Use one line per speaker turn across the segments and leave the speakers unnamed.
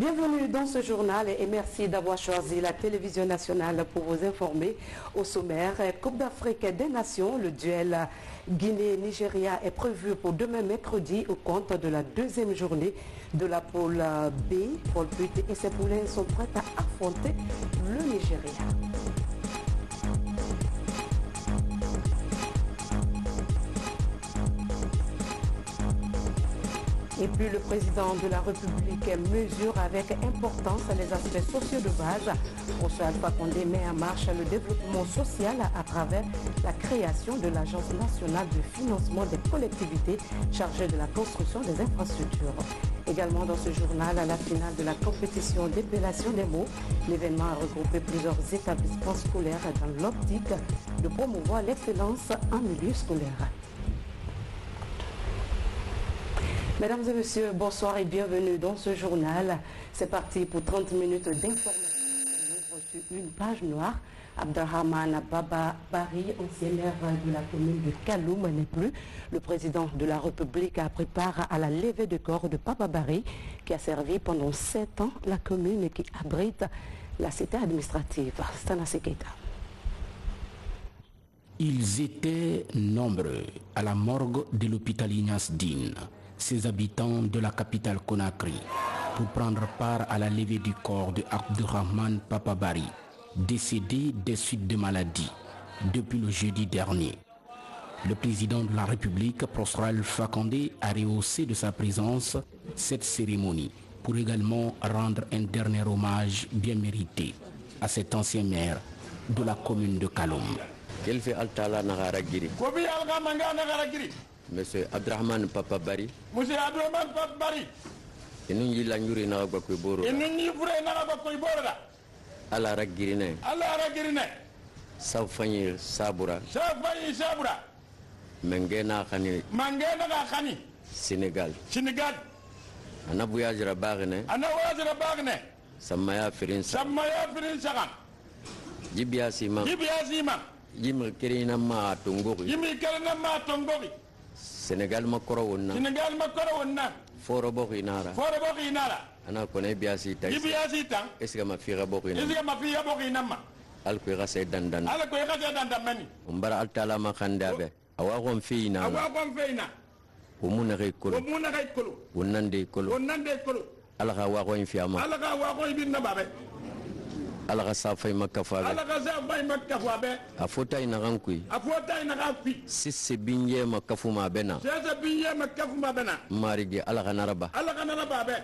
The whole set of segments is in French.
Bienvenue dans ce journal et merci d'avoir choisi la télévision nationale pour vous informer. Au sommaire, Coupe d'Afrique des Nations, le duel Guinée-Nigeria est prévu pour demain mercredi au compte de la deuxième journée de la poule B. Paul Put et ses poulains sont prêts à affronter le Nigeria. Et puis le président de la République mesure avec importance les aspects sociaux de base. François Alpha Condé met en marche le développement social à travers la création de l'Agence nationale de financement des collectivités chargée de la construction des infrastructures. Également dans ce journal, à la finale de la compétition d'épellation des mots, l'événement a regroupé plusieurs établissements scolaires dans l'optique de promouvoir l'excellence en milieu scolaire. Mesdames et messieurs, bonsoir et bienvenue dans ce journal. C'est parti pour 30 minutes d'information. On ouvre sur une page noire. Abdrahman Baba Bari, ancien maire de la commune de Kaloum, n'est plus. Le président de la République a pris part à la levée de corps de Baba Bari, qui a servi pendant 7 ans la commune et qui abrite la cité administrative. Stanasi Keita.
Ils étaient nombreux à la morgue de l'hôpital Ignace Dine, ces habitants de la capitale Conakry, pour prendre part à la levée du corps de Abdrahman Papa Bari, décédé des suites de maladie depuis le jeudi dernier. Le président de la République, François Alpha Condé, a rehaussé de sa présence cette cérémonie pour également rendre un dernier hommage bien mérité à cet ancien maire de la commune de Kaloum.
Monsieur Abdrahman Papa Bari.
Monsieur Abdrahman Papa Bari.
Inungi languri na bakoi boro.
Inungi fure na bakoi boro.
Ala ragirine.
Ala ragirine.
Safanyi sabura.
Safanyi sabura.
Mangena khani.
Mangena khani.
Sénégal.
Sénégal.
Ana voyagera bagne.
Ana voyagera bagne.
Samaya firinsa.
Samaya firinsa.
Jibia sima.
Jibia sima.
Jimi kerina ma tongori.
Jimi kerina ma tongori.
Sénégal makoro wonna.
Sénégal makoro wonna.
Foro bokhi nara.
Foro bokhi nara.
Ana kone biasi ta.
Biasi ta.
Eska ma fira bokhi nara.
Eska ma fira bokhi nama.
Alko yase dandan.
Alko yase dandan mani.
Umbara altala makandabe. Awa kon feina.
Awa kon feina.
Umuna kay kolo.
Umuna kay kolo.
Wonnande kolo.
Wonnande kolo.
Alaka wa ko infiama.
Alaka wa ko ibinna babe.
Alaka safay makafabe.
Alaka safay makafabe.
Afota inagankui.
Afota inagankui.
Sisse binye makafuma bena.
Sisse binye makafuma bena.
Marigi alaka naraba.
Alaka naraba be.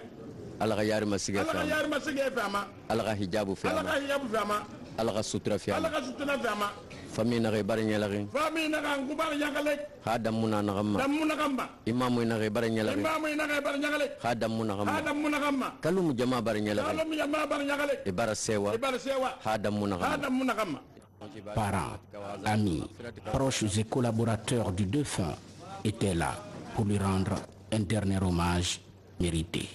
Alaka yar masige fama.
Alaka yar masige fama.
Alaka hijabu fama.
Alaka hijabu fama.
Alaka sutra fama.
Alaka sutra fama.
Fami na rebare nyalari.
Fami na ngubar nyagale.
Hadam muna nagamba.
Dam muna gamba.
Imamu na rebare nyalari.
Imamu na rebare nyagale.
Hadam muna gamba.
Hadam muna gamba.
Kalum jama bare nyalari.
Kalum jama bare nyagale.
Ibara sewa.
Ibara sewa.
Hadam muna gamba.
Hadam muna gamba.
Parents, amis, proches et collaborateurs du défunt étaient là pour lui rendre un dernier hommage mérité.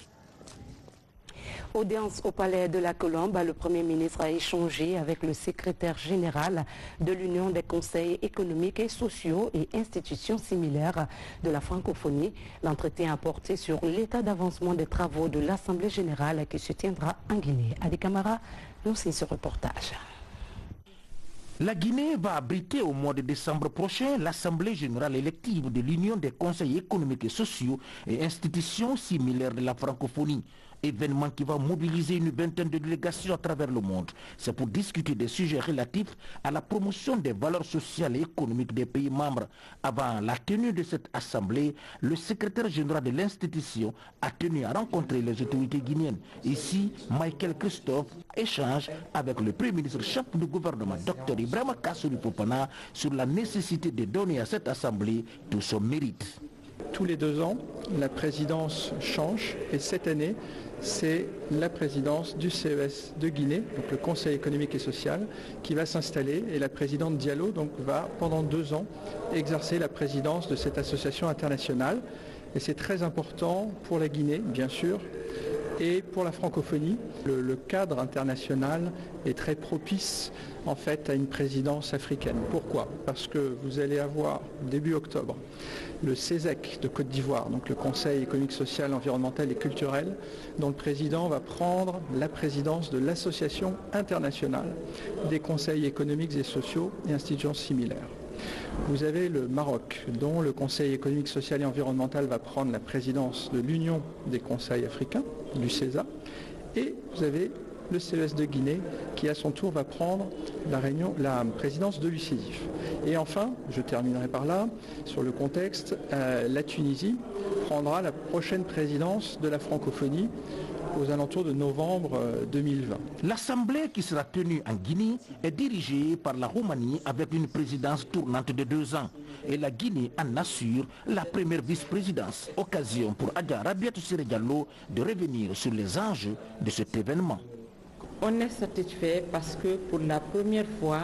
Audience au palais de la Colombe, le Premier ministre a échangé avec le secrétaire général de l'Union des conseils économiques et sociaux et institutions similaires de la francophonie. L'entretien a porté sur l'état d'avancement des travaux de l'Assemblée générale qui se tiendra en Guinée. Adi Camara nous signe ce reportage.
La Guinée va abriter au mois de décembre prochain l'Assemblée générale élective de l'Union des conseils économiques et sociaux et institutions similaires de la francophonie. Événement qui va mobiliser une vingtaine de délégations à travers le monde. C'est pour discuter des sujets relatifs à la promotion des valeurs sociales et économiques des pays membres. Avant la tenue de cette assemblée, le secrétaire général de l'institution a tenu à rencontrer les autorités guinéennes. Ici, Michael Christophe échange avec le Premier ministre chef du gouvernement, Dr Ibrahima Kassory Fofana, sur la nécessité de donner à cette assemblée tout son mérite.
Tous les 2 ans, la présidence change et cette année, c'est la présidence du CES de Guinée, donc le Conseil économique et social, qui va s'installer et la présidente Diallo donc, va pendant 2 ans exercer la présidence de cette association internationale. Et c'est très important pour la Guinée, bien sûr, Et pour la francophonie, le cadre international est très propice en fait à une présidence africaine. Pourquoi? Parce que vous allez avoir début octobre le CESEC de Côte d'Ivoire, donc le Conseil économique, social, environnemental et culturel, dont le président va prendre la présidence de l'Association internationale des conseils économiques et sociaux et institutions similaires. Vous avez le Maroc, dont le Conseil économique, social et environnemental va prendre la présidence de l'Union des conseils africains, du CESA, et vous avez le CES de Guinée, qui à son tour va prendre la présidence de l'UCIF. Et enfin, je terminerai par là, sur le contexte, la Tunisie prendra la prochaine présidence de la francophonie aux alentours de novembre 2020.
L'Assemblée qui sera tenue en Guinée est dirigée par la Roumanie avec une présidence tournante de 2 ans. Et la Guinée en assure la première vice-présidence. Occasion pour Adja Rabiatou Siré Diallo de revenir sur les enjeux de cet événement.
On est satisfait parce que pour la première fois,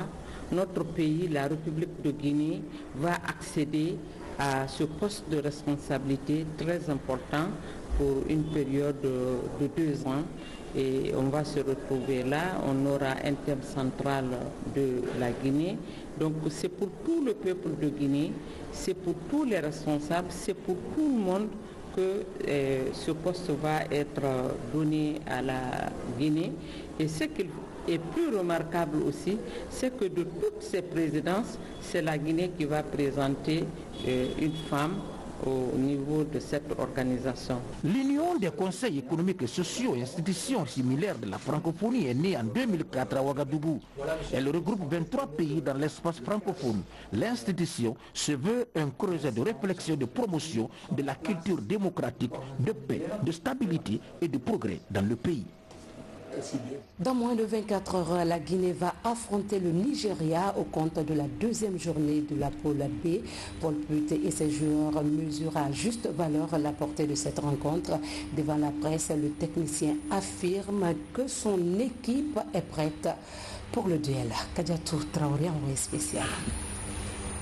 notre pays, la République de Guinée, va accéder à ce poste de responsabilité très important pour une période de 2 ans. Et on va se retrouver là, on aura un thème central de la Guinée. Donc c'est pour tout le peuple de Guinée, c'est pour tous les responsables, c'est pour tout le monde que ce poste va être donné à la Guinée. Et ce qui est plus remarquable aussi, c'est que de toutes ces présidences, c'est la Guinée qui va présenter une femme au niveau de cette organisation.
L'Union des conseils économiques et sociaux et institutions similaires de la francophonie est née en 2004 à Ouagadougou. Elle regroupe 23 pays dans l'espace francophone. L'institution se veut un creuset de réflexion et de promotion de la culture démocratique, de paix, de stabilité et de progrès dans le pays.
Dans moins de 24 heures, la Guinée va affronter le Nigeria au compte de la 2e journée de la poule B. Paul Put et ses joueurs mesurent à juste valeur la portée de cette rencontre. Devant la presse, le technicien affirme que son équipe est prête pour le duel. Kadiatou Traoré, envoyé spécial.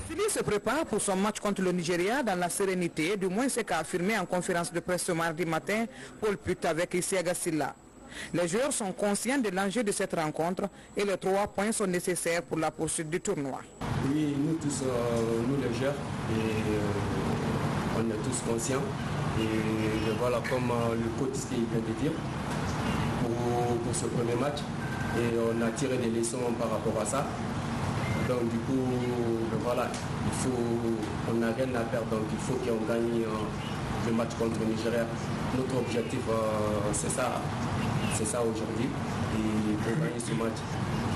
Sili se prépare pour son match contre le Nigeria dans la sérénité, du moins ce qu'a affirmé en conférence de presse ce mardi matin Paul Put avec Isiaga Silla. Les joueurs sont conscients de l'enjeu de cette rencontre et les 3 points sont nécessaires pour la poursuite du tournoi.
Oui, nous tous, nous les joueurs, on est tous conscients. Et voilà, comme le coach vient de dire, pour ce premier match, et on a tiré des leçons par rapport à ça. Donc du coup, voilà, on n'a rien à perdre, donc il faut qu'on gagne le match contre le Nigeria. Notre objectif, c'est ça aujourd'hui, et pour gagner ce match.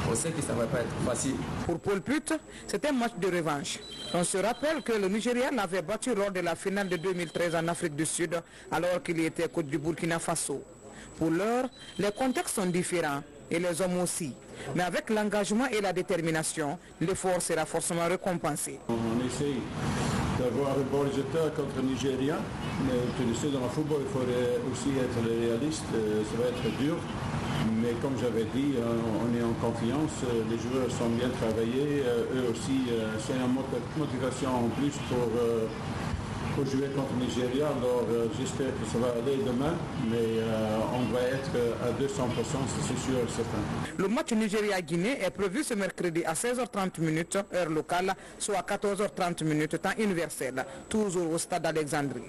On sait que ça ne va pas être facile.
Pour Paul Put, c'est un match de revanche. On se rappelle que le Nigeria l'avait battu lors de la finale de 2013 en Afrique du Sud, alors qu'il était côte du Burkina Faso. Pour l'heure, les contextes sont différents et les hommes aussi. Mais avec l'engagement et la détermination, l'effort sera forcément récompensé.
On essaye d'avoir un bon résultat contre le Nigeria, mais tu le sais, dans le football, il faut aussi être réaliste, ça va être dur. Mais comme j'avais dit, on est en confiance, les joueurs sont bien travaillés, eux aussi, c'est une motivation en plus pour jouer contre le Nigeria. Alors j'espère que ça va aller demain, mais on va être à 200%, c'est sûr et certain.
Le match Nigeria-Guinée est prévu ce mercredi à 16h30 heure locale, soit à 14h30 temps universel, toujours au stade d'Alexandrie.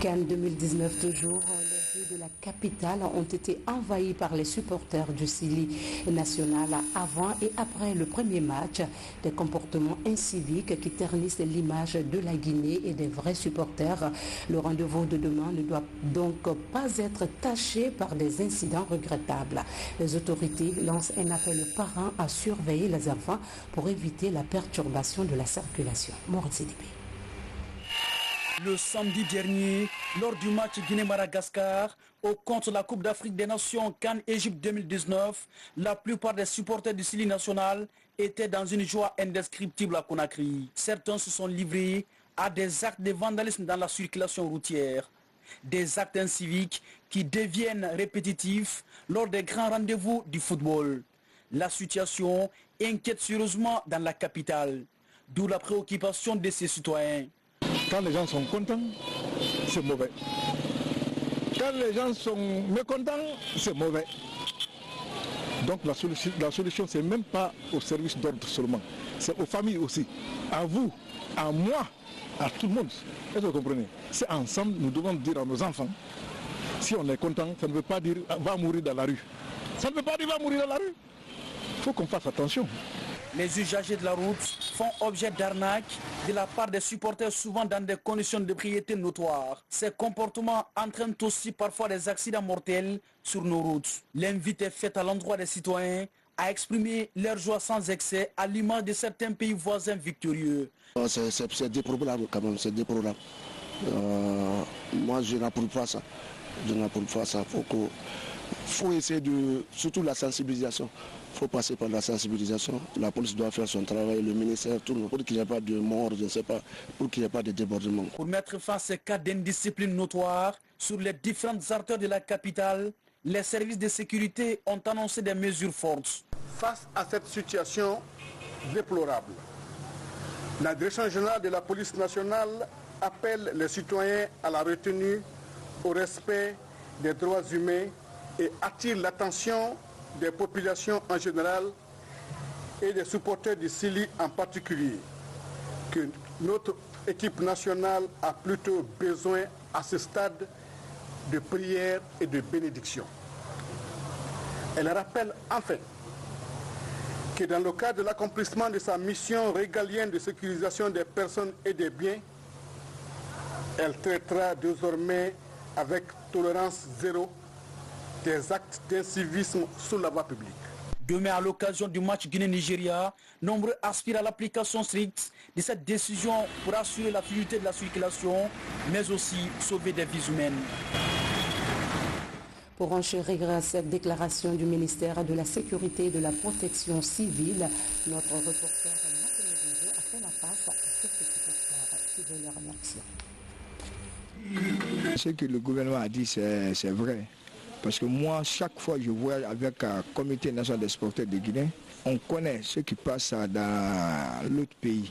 CAN 2019 toujours, les rues de la capitale ont été envahies par les supporters du Sili national avant et après le premier match. Des comportements inciviques qui ternissent l'image de la Guinée et des vrais supporters. Le rendez-vous de demain ne doit donc pas être taché par des incidents regrettables. Les autorités lancent un appel aux parents à surveiller les enfants pour éviter la perturbation de la circulation. Maurice Sidibé.
Le samedi dernier, lors du match Guinée-Madagascar, au compte de la Coupe d'Afrique des Nations CAN Égypte 2019, la plupart des supporters du Sili national étaient dans une joie indescriptible à Conakry. Certains se sont livrés à des actes de vandalisme dans la circulation routière. Des actes inciviques qui deviennent répétitifs lors des grands rendez-vous du football. La situation inquiète sérieusement dans la capitale, d'où la préoccupation de ses citoyens.
Quand les gens sont contents, c'est mauvais.
Quand les gens sont mécontents, c'est mauvais. Donc la solution, c'est même pas au service d'ordre seulement, c'est aux familles aussi, à vous, à moi, à tout le monde. Est-ce que vous comprenez? C'est ensemble, nous devons dire à nos enfants, si on est content, ça ne veut pas dire va mourir dans la rue. Ça ne veut pas dire va mourir dans la rue. Il faut qu'on fasse attention.
Les usagers de la route font objet d'arnaques de la part des supporters, souvent dans des conditions de d'ébriété notoires. Ces comportements entraînent aussi parfois des accidents mortels sur nos routes. L'invite est faite à l'endroit des citoyens à exprimer leur joie sans excès à l'image de certains pays voisins victorieux.
C'est déplorable quand même, c'est déplorable. Moi je n'approuve pas ça. Je n'approuve pas ça. Faut essayer de, surtout la sensibilisation. Il faut passer par la sensibilisation. La police doit faire son travail, le ministère, tout le monde, pour qu'il n'y ait pas de mort, je ne sais pas, pour qu'il n'y ait pas de débordement.
Pour mettre fin à ces cas d'indiscipline notoire sur les différentes artères de la capitale, les services de sécurité ont annoncé des mesures fortes.
Face à cette situation déplorable, la Direction générale de la police nationale appelle les citoyens à la retenue, au respect des droits humains et attire l'attention des populations en général et des supporters du Sili en particulier, que notre équipe nationale a plutôt besoin à ce stade de prière et de bénédiction. Elle rappelle enfin que dans le cadre de l'accomplissement de sa mission régalienne de sécurisation des personnes et des biens, elle traitera désormais avec tolérance zéro des actes d'incivisme sur la voie publique.
Demain, à l'occasion du match Guinée-Nigeria, nombreux aspirent à l'application stricte de cette décision pour assurer la fluidité de la circulation, mais aussi sauver des vies humaines.
Pour enchérir cette déclaration du ministère de la Sécurité et de la Protection civile, notre reporter a fait la passe à quelques supporters qui veulent leur remercier.
Ce que le gouvernement a dit, c'est vrai. Parce que moi, chaque fois que je voyage avec un comité national des sporteurs de Guinée, on connaît ce qui passe dans l'autre pays.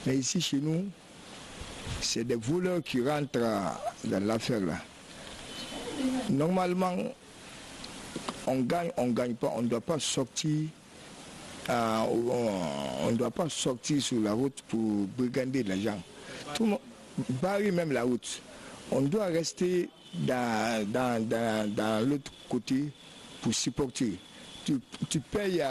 Mais ici, chez nous, c'est des voleurs qui rentrent dans l'affaire là. Normalement, on gagne pas, on ne doit pas sortir. On ne doit pas sortir sur la route pour brigander les gens. Tout le monde, barrer même la route. On doit rester dans l'autre côté pour supporter. Tu payes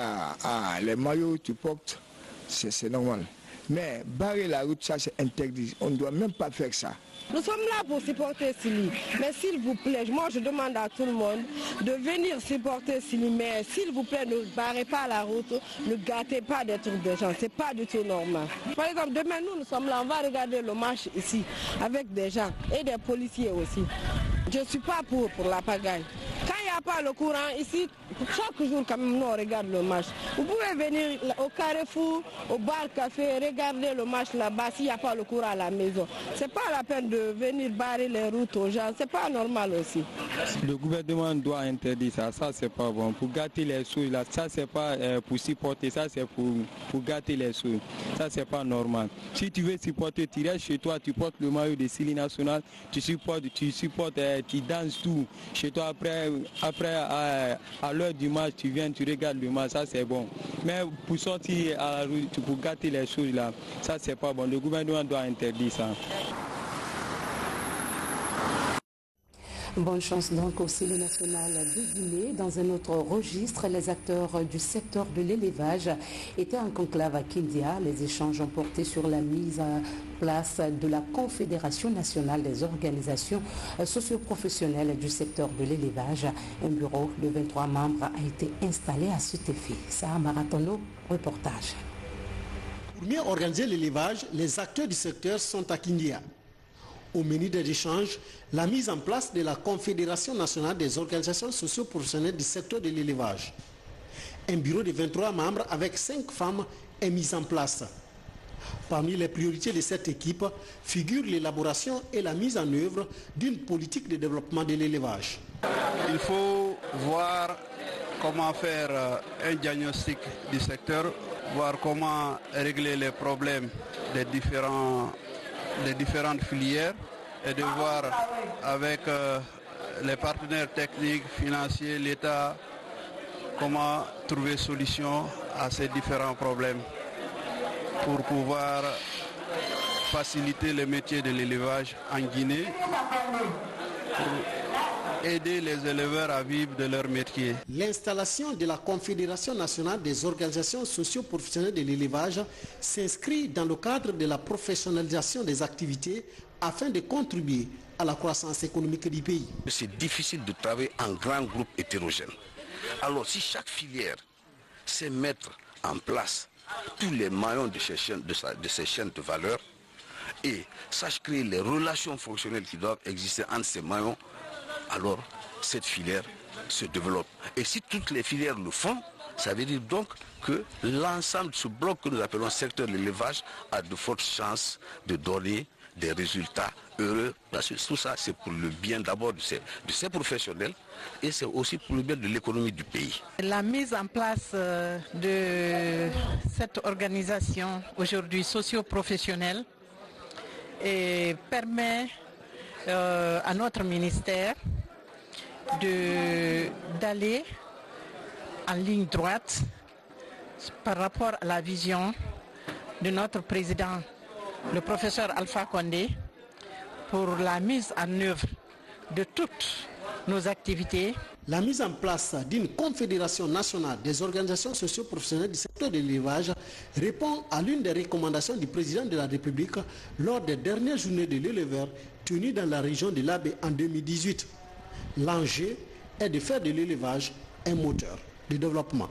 les maillots, tu portes, c'est normal. Mais barrer la route, ça c'est interdit. On ne doit même pas faire ça.
Nous sommes là pour supporter Sili. Mais s'il vous plaît, moi je demande à tout le monde de venir supporter Sili. Mais s'il vous plaît, ne barrez pas la route, ne gâtez pas des trucs de gens. C'est pas du tout normal. Par exemple, demain nous sommes là, on va regarder le match ici avec des gens et des policiers aussi. Je ne suis pas pour la pagaille. Quand il n'y a pas le courant ici, chaque jour quand même, nous on regarde le match. Vous pouvez venir au Carrefour, au bar café, regarder le match là-bas s'il n'y a pas le courant à la maison. C'est pas la peine de venir barrer les routes aux gens, c'est pas normal aussi.
Le gouvernement doit interdire ça c'est pas bon. Pour gâter les sous, là, ça c'est pas pour supporter, ça c'est pour gâter les sous. Ça c'est pas normal. Si tu veux supporter, tu restes chez toi, tu portes le maillot de Sili National, tu supportes, tu danses tout. Chez toi après à l'heure du match, tu viens, tu regardes le match, ça c'est bon. Mais pour sortir à la rue, pour gâter les choses là, ça c'est pas bon. Le gouvernement doit interdire ça.
Bonne chance donc au Sili national de Guinée. Dans un autre registre, les acteurs du secteur de l'élevage étaient en conclave à Kindia. Les échanges ont porté sur la mise en place de la Confédération nationale des organisations socioprofessionnelles du secteur de l'élevage. Un bureau de 23 membres a été installé à cet effet. Sarah Maratono, reportage.
Pour mieux organiser l'élevage, les acteurs du secteur sont à Kindia. Au menu des échanges, la mise en place de la Confédération nationale des organisations socio-professionnelles du secteur de l'élevage. Un bureau de 23 membres avec 5 femmes est mis en place. Parmi les priorités de cette équipe figure l'élaboration et la mise en œuvre d'une politique de développement de l'élevage.
Il faut voir comment faire un diagnostic du secteur, voir comment régler les problèmes des différentes filières et de voir avec les partenaires techniques, financiers, l'État, comment trouver solution à ces différents problèmes pour pouvoir faciliter le métier de l'élevage en Guinée, pour aider les éleveurs à vivre de leur métier.
L'installation de la Confédération nationale des organisations socio-professionnelles de l'élevage s'inscrit dans le cadre de la professionnalisation des activités afin de contribuer à la croissance économique du pays.
C'est difficile de travailler en grand groupe hétérogène. Alors si chaque filière sait mettre en place tous les maillons de ces chaînes de valeur et sache créer les relations fonctionnelles qui doivent exister entre ces maillons, alors cette filière se développe. Et si toutes les filières le font, ça veut dire donc que l'ensemble de ce bloc que nous appelons secteur de l'élevage a de fortes chances de donner des résultats heureux, parce que tout ça c'est pour le bien d'abord de ces professionnels et c'est aussi pour le bien de l'économie du pays.
La mise en place de cette organisation aujourd'hui socio-professionnelle permet à notre ministère d'aller en ligne droite par rapport à la vision de notre président, le professeur Alpha Condé, pour la mise en œuvre de toutes nos activités.
La mise en place d'une confédération nationale des organisations socio-professionnelles du secteur de l'élevage répond à l'une des recommandations du président de la République lors des dernières journées de l'éleveur tenues dans la région de l'Abbé en 2018. L'enjeu est de faire de l'élevage un moteur de développement.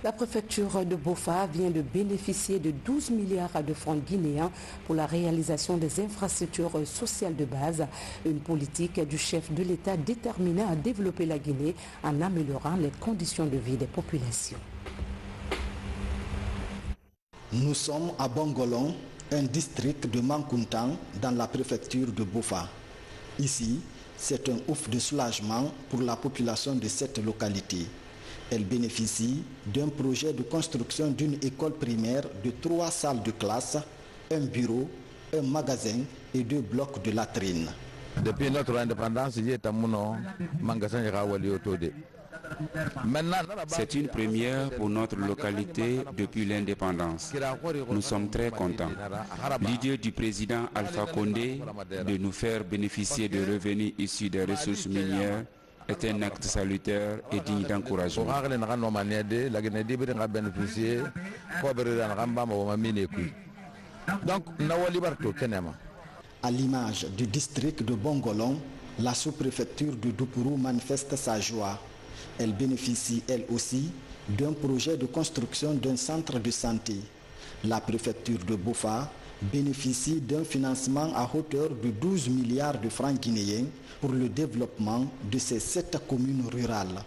La préfecture de Bofa vient de bénéficier de 12 milliards de francs guinéens pour la réalisation des infrastructures sociales de base, une politique du chef de l'État déterminée à développer la Guinée en améliorant les conditions de vie des populations.
Nous sommes à Bongolon, un district de Mankountan dans la préfecture de Bofa. Ici, c'est un ouf de soulagement pour la population de cette localité. Elle bénéficie d'un projet de construction d'une école primaire de 3 salles de classe, un bureau, un magasin et 2 blocs de latrines.
Depuis notre indépendance,
c'est une première pour notre localité depuis l'indépendance. Nous sommes très contents. L'idée du président Alpha Condé de nous faire bénéficier de revenus issus des ressources minières est un acte salutaire et digne d'encouragement.
À l'image du district de Bongolon, la sous-préfecture de Doupourou manifeste sa joie. Elle bénéficie elle aussi d'un projet de construction d'un centre de santé. La préfecture de Bofa bénéficie d'un financement à hauteur de 12 milliards de francs guinéens pour le développement de ces 7 communes rurales.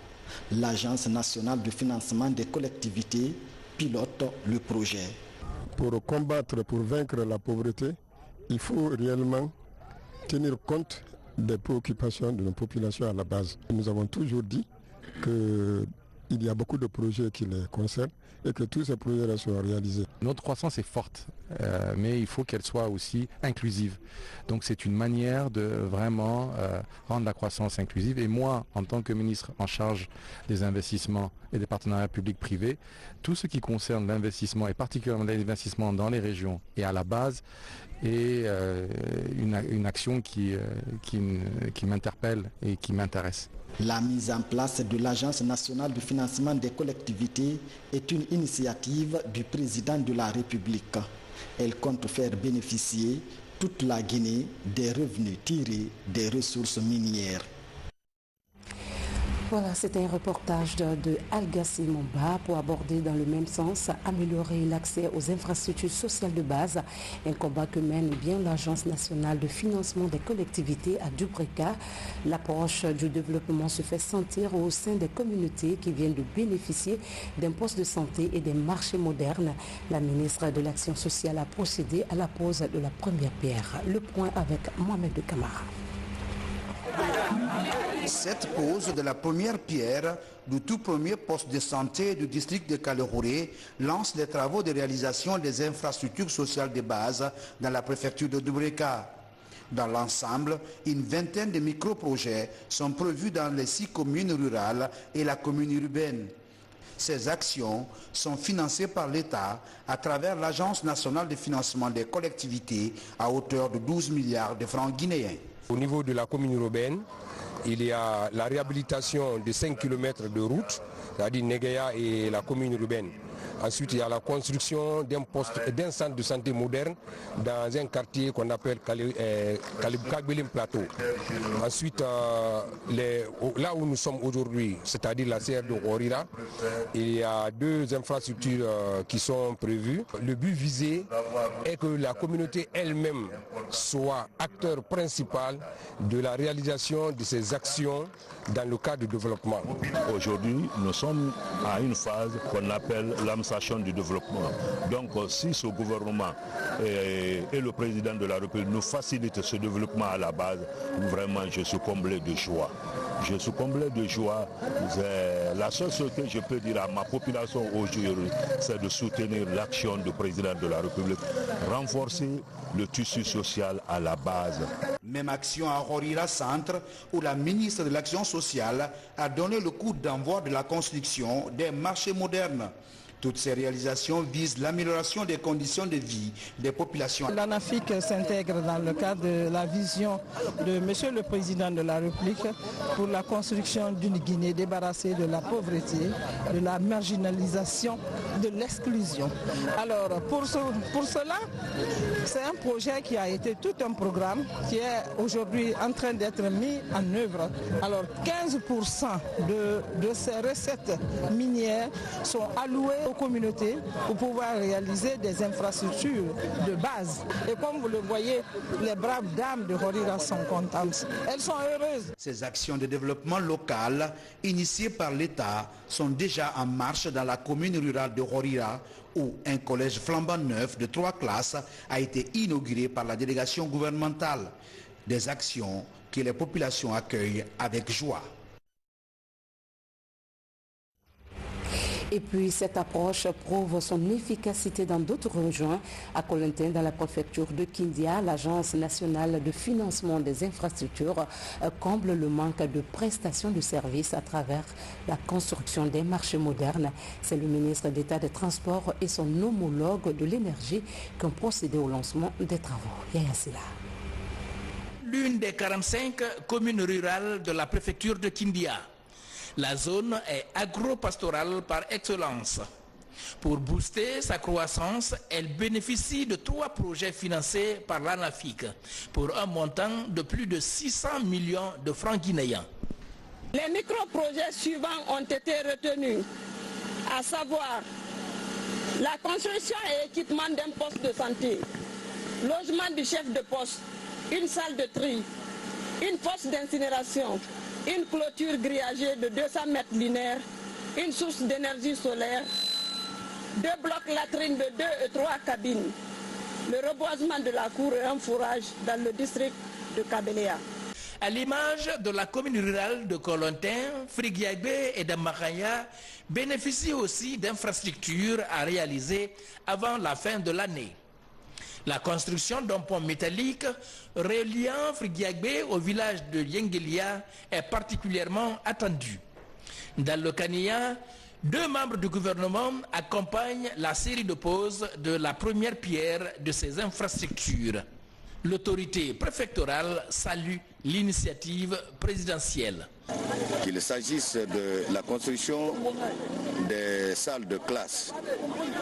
L'Agence nationale de financement des collectivités pilote le projet.
Pour combattre, pour vaincre la pauvreté, il faut réellement tenir compte des préoccupations de nos populations à la base. Nous avons toujours dit qu'il y a beaucoup de projets qui les concernent et que tous ces projets sont réalisés.
Notre croissance est forte, mais il faut qu'elle soit aussi inclusive. Donc c'est une manière de vraiment rendre la croissance inclusive. Et moi, en tant que ministre en charge des investissements et des partenariats publics-privés, tout ce qui concerne l'investissement et particulièrement l'investissement dans les régions et à la base est une action qui m'interpelle et qui m'intéresse.
La mise en place de l'Agence nationale de financement des collectivités est une initiative du président de la République. Elle compte faire bénéficier toute la Guinée des revenus tirés des ressources minières.
Voilà, c'était un reportage de Algassi Momba pour aborder dans le même sens, améliorer l'accès aux infrastructures sociales de base, un combat que mène bien l'Agence nationale de financement des collectivités à Dubreka. L'approche du développement se fait sentir au sein des communautés qui viennent de bénéficier d'un poste de santé et des marchés modernes. La ministre de l'Action sociale a procédé à la pose de la première pierre. Le point avec Mohamed de Camara.
Cette pose de la première pierre du tout premier poste de santé du district de Kalehouré lance les travaux de réalisation des infrastructures sociales de base dans la préfecture de Dubreka. Dans l'ensemble, une vingtaine de micro-projets sont prévus dans les 6 communes rurales et la commune urbaine. Ces actions sont financées par l'État à travers l'Agence nationale de financement des collectivités à hauteur de 12 milliards de francs guinéens.
Au niveau de la commune urbaine, il y a la réhabilitation de 5 km de route, c'est-à-dire Néguéa et la commune urbaine. Ensuite, il y a la construction d'un centre de santé moderne dans un quartier qu'on appelle Kagbelim Plateau. Ensuite, là où nous sommes aujourd'hui, c'est-à-dire la CR de Horira, il y a 2 infrastructures qui sont prévues. Le but visé est que la communauté elle-même soit acteur principal de la réalisation de ces actions dans le cadre du développement.
Aujourd'hui, nous sommes à une phase qu'on appelle l'amorçation du développement. Donc si ce gouvernement et le président de la République nous facilitent ce développement à la base, vraiment je suis comblé de joie. Je suis comblé de joie. La seule chose que je peux dire à ma population aujourd'hui, c'est de soutenir l'action du président de la République, renforcer le tissu social à la base.
Même action à Horira Centre, où la ministre de l'Action sociale a donné le coup d'envoi de la construction des marchés modernes. Toutes ces réalisations visent l'amélioration des conditions de vie des populations.
L'ANAFIC s'intègre dans le cadre de la vision de Monsieur le Président de la République pour la construction d'une Guinée débarrassée de la pauvreté, de la marginalisation, de l'exclusion. Alors pour cela, c'est un projet qui a été tout un programme qui est aujourd'hui en train d'être mis en œuvre. Alors 15% de ces recettes minières sont allouées aux communautés pour pouvoir réaliser des infrastructures de base. Et comme vous le voyez, les braves dames de Horira sont contentes. Elles sont heureuses.
Ces actions de développement local initiées par l'État sont déjà en marche dans la commune rurale de Horira, où un collège flambant neuf de 3 classes a été inauguré par la délégation gouvernementale. Des actions que les populations accueillent avec joie.
Et puis cette approche prouve son efficacité dans d'autres régions. À Kolentin, dans la préfecture de Kindia, l'Agence nationale de financement des infrastructures comble le manque de prestations de services à travers la construction des marchés modernes. C'est le ministre d'État des Transports et son homologue de l'énergie qui ont procédé au lancement des travaux. Yaya Sila.
L'une des 45 communes rurales de la préfecture de Kindia. La zone est agro-pastorale par excellence. Pour booster sa croissance, elle bénéficie de 3 projets financés par l'ANAFIC pour un montant de plus de 600 millions de francs guinéens.
Les micro-projets suivants ont été retenus, à savoir la construction et équipement d'un poste de santé, logement du chef de poste, une salle de tri, une fosse d'incinération, une clôture grillagée de 200 mètres linéaires, une source d'énergie solaire, 2 blocs latrines de 2 et 3 cabines, le reboisement de la cour et un fourrage dans le district de Kabeléa.
À l'image de la commune rurale de Kolentin, Frigiagbé et de Makaya bénéficient aussi d'infrastructures à réaliser avant la fin de l'année. La construction d'un pont métallique reliant Frigiagbé au village de Yengelia est particulièrement attendue. Dans le Kania, 2 membres du gouvernement accompagnent la série de poses de la première pierre de ces infrastructures. L'autorité préfectorale salue l'initiative présidentielle.
Qu'il s'agisse de la construction des salles de classe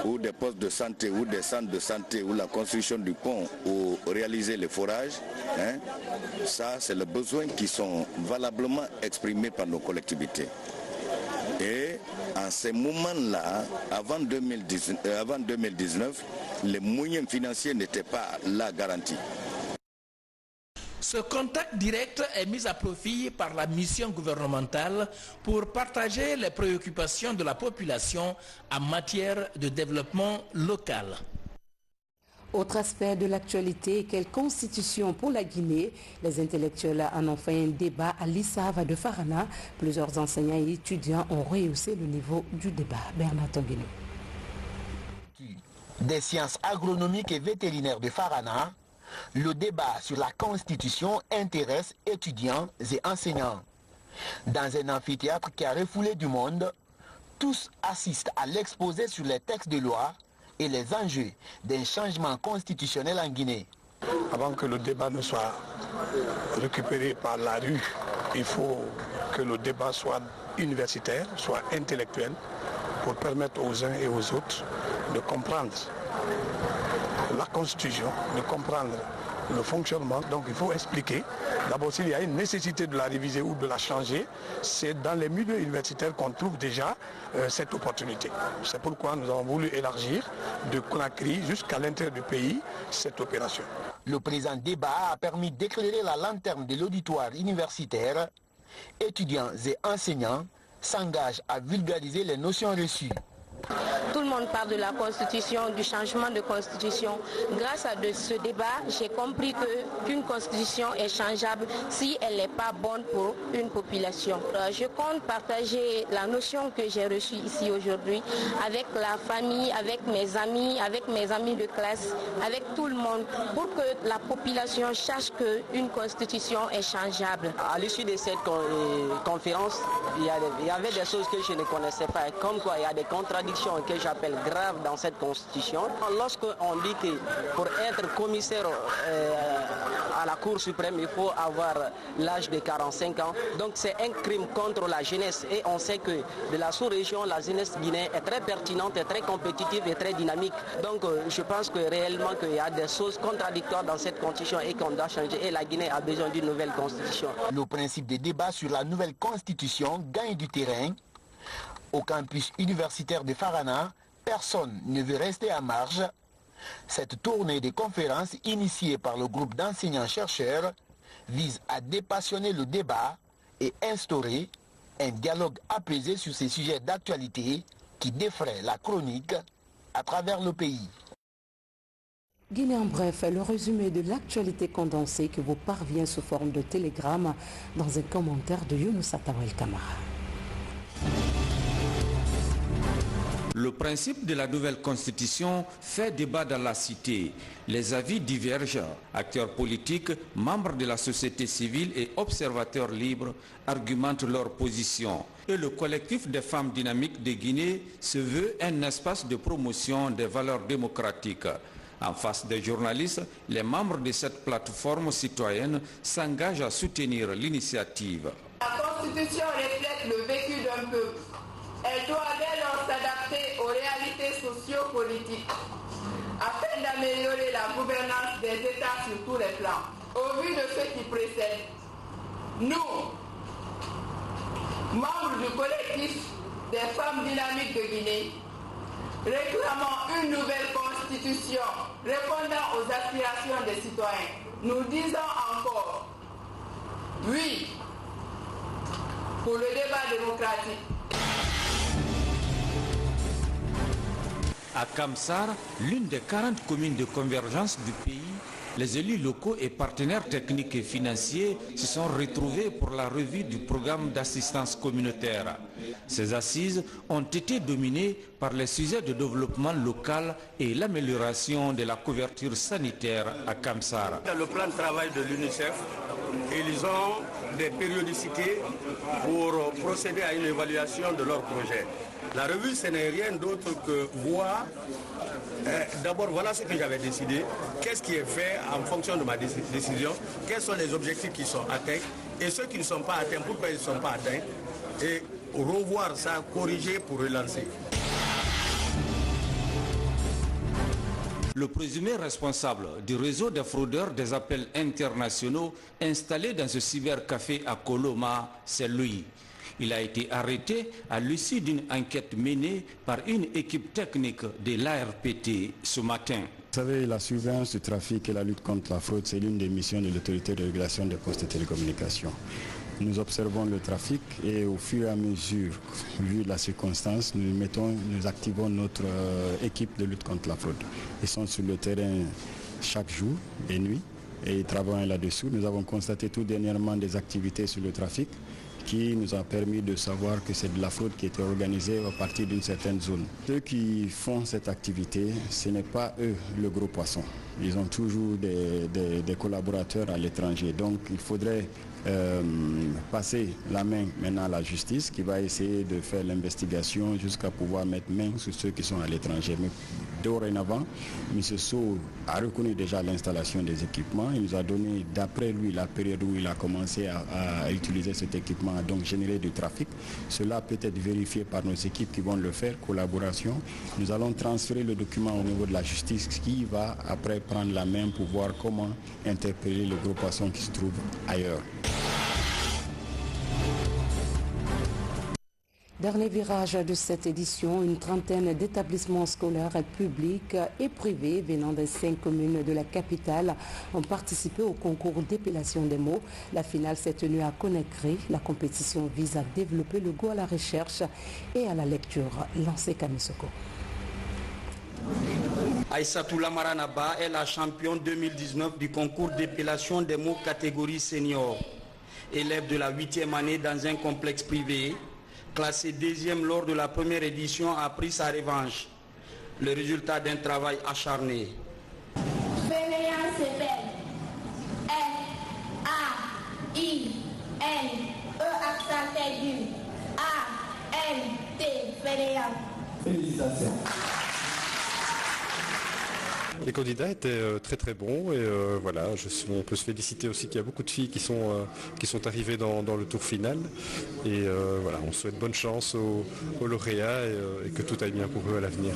ou des postes de santé ou des centres de santé ou la construction du pont ou réaliser les forages, ça c'est le besoin qui sont valablement exprimés par nos collectivités. Et en ces moments-là, avant 2019, les moyens financiers n'étaient pas là garantis.
Ce contact direct est mis à profit par la mission gouvernementale pour partager les préoccupations de la population en matière de développement local.
Autre aspect de l'actualité, quelle constitution pour la Guinée? Les intellectuels en ont fait un débat à l'ISAV de Farana. Plusieurs enseignants et étudiants ont rehaussé le niveau du débat. Bernard Tonguino.
Des sciences agronomiques et vétérinaires de Farana, le débat sur la Constitution intéresse étudiants et enseignants. Dans un amphithéâtre qui a refoulé du monde, tous assistent à l'exposé sur les textes de loi et les enjeux d'un changement constitutionnel en Guinée.
Avant que le débat ne soit récupéré par la rue, il faut que le débat soit universitaire, soit intellectuel, pour permettre aux uns et aux autres de comprendre la Constitution, de comprendre le fonctionnement. Donc il faut expliquer. D'abord, s'il y a une nécessité de la réviser ou de la changer, c'est dans les milieux universitaires qu'on trouve déjà cette opportunité. C'est pourquoi nous avons voulu élargir de Conakry jusqu'à l'intérieur du pays cette opération.
Le présent débat a permis d'éclairer la lanterne de l'auditoire universitaire. Étudiants et enseignants s'engagent à vulgariser les notions reçues.
Tout le monde parle de la Constitution, du changement de Constitution. Grâce à ce débat, j'ai compris qu'une Constitution est changeable si elle n'est pas bonne pour une population. Je compte partager la notion que j'ai reçue ici aujourd'hui avec la famille, avec mes amis de classe, avec tout le monde, pour que la population sache qu'une Constitution est changeable.
À l'issue de cette conférence, il y avait des choses que je ne connaissais pas, comme quoi il y a des contradictions que j'appelle graves dans cette constitution. Lorsqu'on dit que pour être commissaire à la Cour suprême, il faut avoir l'âge de 45 ans. Donc c'est un crime contre la jeunesse. Et on sait que de la sous-région, la jeunesse guinéenne est très pertinente, est très compétitive et très dynamique. Donc je pense que réellement qu'il y a des choses contradictoires dans cette constitution et qu'on doit changer. Et la Guinée a besoin d'une nouvelle constitution.
Le principe des débats sur la nouvelle constitution gagne du terrain. Au campus universitaire de Farana, personne ne veut rester à marge. Cette tournée de conférences initiée par le groupe d'enseignants-chercheurs vise à dépassionner le débat et instaurer un dialogue apaisé sur ces sujets d'actualité qui défraient la chronique à travers le pays.
Guinée en bref, le résumé de l'actualité condensée qui vous parvient sous forme de télégramme dans un commentaire de Younous Atawel Kamara.
Le principe de la nouvelle constitution fait débat dans la cité. Les avis divergent. Acteurs politiques, membres de la société civile et observateurs libres argumentent leur position. Et le collectif des femmes dynamiques de Guinée se veut un espace de promotion des valeurs démocratiques. En face des journalistes, les membres de cette plateforme citoyenne s'engagent à soutenir l'initiative.
La Constitution reflète le vécu d'un peuple. Elle doit dès lors s'adapter aux réalités socio-politiques afin d'améliorer la gouvernance des États sur tous les plans. Au vu de ce qui précède, nous, membres du collectif des femmes dynamiques de Guinée, réclamons une nouvelle constitution répondant aux aspirations des citoyens. Nous disons encore oui pour le débat démocratique.
À Kamsar, l'une des 40 communes de convergence du pays, les élus locaux et partenaires techniques et financiers se sont retrouvés pour la revue du programme d'assistance communautaire. Ces assises ont été dominées par les sujets de développement local et l'amélioration de la couverture sanitaire à Kamsar.
Dans le plan de travail de l'UNICEF, ils ont des périodicités pour procéder à une évaluation de leur projet. La revue, ce n'est rien d'autre que voir, d'abord voilà ce que j'avais décidé, qu'est-ce qui est fait en fonction de ma décision, quels sont les objectifs qui sont atteints et ceux qui ne sont pas atteints, pourquoi ils ne sont pas atteints, et revoir ça, corriger pour relancer.
Le présumé responsable du réseau des fraudeurs des appels internationaux installé dans ce cybercafé à Koloma, c'est lui. Il a été arrêté à l'issue d'une enquête menée par une équipe technique de l'ARPT ce matin.
Vous savez, la surveillance du trafic et la lutte contre la fraude, c'est l'une des missions de l'autorité de régulation des postes de télécommunications. Nous observons le trafic et au fur et à mesure, vu la circonstance, nous activons notre équipe de lutte contre la fraude. Ils sont sur le terrain chaque jour et nuit et ils travaillent là-dessous. Nous avons constaté tout dernièrement des activités sur le trafic qui nous a permis de savoir que c'est de la fraude qui était organisée à partir d'une certaine zone. Ceux qui font cette activité, ce n'est pas eux le gros poisson. Ils ont toujours des collaborateurs à l'étranger. Donc il faudrait passer la main maintenant à la justice qui va essayer de faire l'investigation jusqu'à pouvoir mettre main sur ceux qui sont à l'étranger. Mais dorénavant, M. Sow a reconnu déjà l'installation des équipements. Il nous a donné, d'après lui, la période où il a commencé à utiliser cet équipement, à donc générer du trafic. Cela peut être vérifié par nos équipes qui vont le faire, collaboration. Nous allons transférer le document au niveau de la justice qui va après prendre la main pour voir comment interpeller le gros poisson qui se trouve ailleurs.
Dernier virage de cette édition, une trentaine d'établissements scolaires publics et privés venant des 5 communes de la capitale ont participé au concours d'épellation des mots. La finale s'est tenue à Conakry. La compétition vise à développer le goût à la recherche et à la lecture. Lancé Kamisoko.
Aïssatou Lamaranaba est la championne 2019 du concours d'épellation des mots catégorie senior. Élève de la 8e année dans un complexe privé, classé 2e lors de la première édition, a pris sa revanche. Le résultat d'un travail acharné.
Fainéant s'appelle F-A-I-N-E accent aigu A-N-T, fainéant.
Félicitations. Les candidats étaient très très bons et voilà, on peut se féliciter aussi qu'il y a beaucoup de filles qui sont arrivées dans le tour final et voilà, on souhaite bonne chance aux lauréats et que tout aille bien pour eux à l'avenir.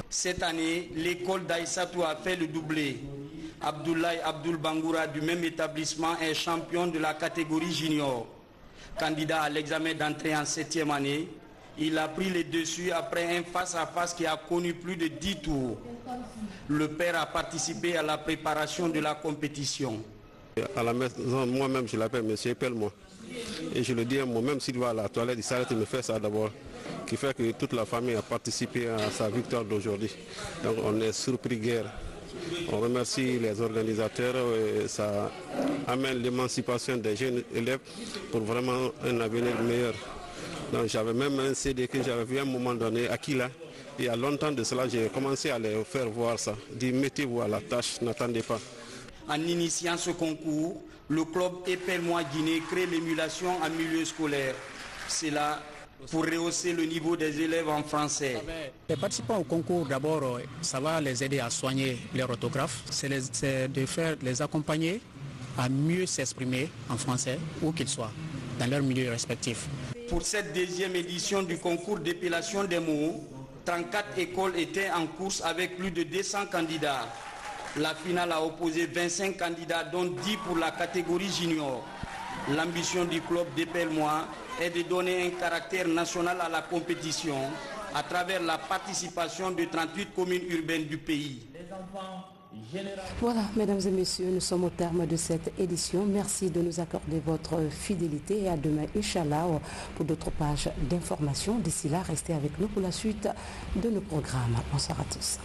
Cette année, l'école d'Aïssatou a fait le doublé. Abdoulaye Abdoul Bangoura du même établissement est champion de la catégorie junior. Candidat à l'examen d'entrée en 7e année, il a pris les dessus après un face-à-face qui a connu plus de 10 tours. Le père a participé à la préparation de la compétition.
À la maison, moi-même, je l'appelle monsieur, appelle-moi. Et je le dis à moi-même, s'il va à la toilette, il s'arrête, il me fait ça d'abord. Qui fait que toute la famille a participé à sa victoire d'aujourd'hui. Donc on est surpris guère. On remercie les organisateurs et ça amène l'émancipation des jeunes élèves pour vraiment un avenir meilleur. Donc j'avais même un CD que j'avais vu à un moment donné à Kila. Il y a longtemps de cela, j'ai commencé à les faire voir ça. Dit mettez-vous à la tâche, n'attendez pas.
En initiant ce concours, le club Épelle-moi Guinée crée l'émulation en milieu scolaire. C'est là pour rehausser le niveau des élèves en français.
Les participants au concours, d'abord, ça va les aider à soigner leur orthographe. C'est de les accompagner à mieux s'exprimer en français, où qu'ils soient, dans leur milieu respectif.
Pour cette 2e édition du concours d'épellation des mots, 34 écoles étaient en course avec plus de 200 candidats. La finale a opposé 25 candidats, dont 10 pour la catégorie junior. L'ambition du club d'Épelle-moi est de donner un caractère national à la compétition à travers la participation de 38 communes urbaines du pays.
Voilà, mesdames et messieurs, nous sommes au terme de cette édition. Merci de nous accorder votre fidélité et à demain, Inch'Allah, pour d'autres pages d'informations. D'ici là, restez avec nous pour la suite de nos programmes. Bonsoir à tous.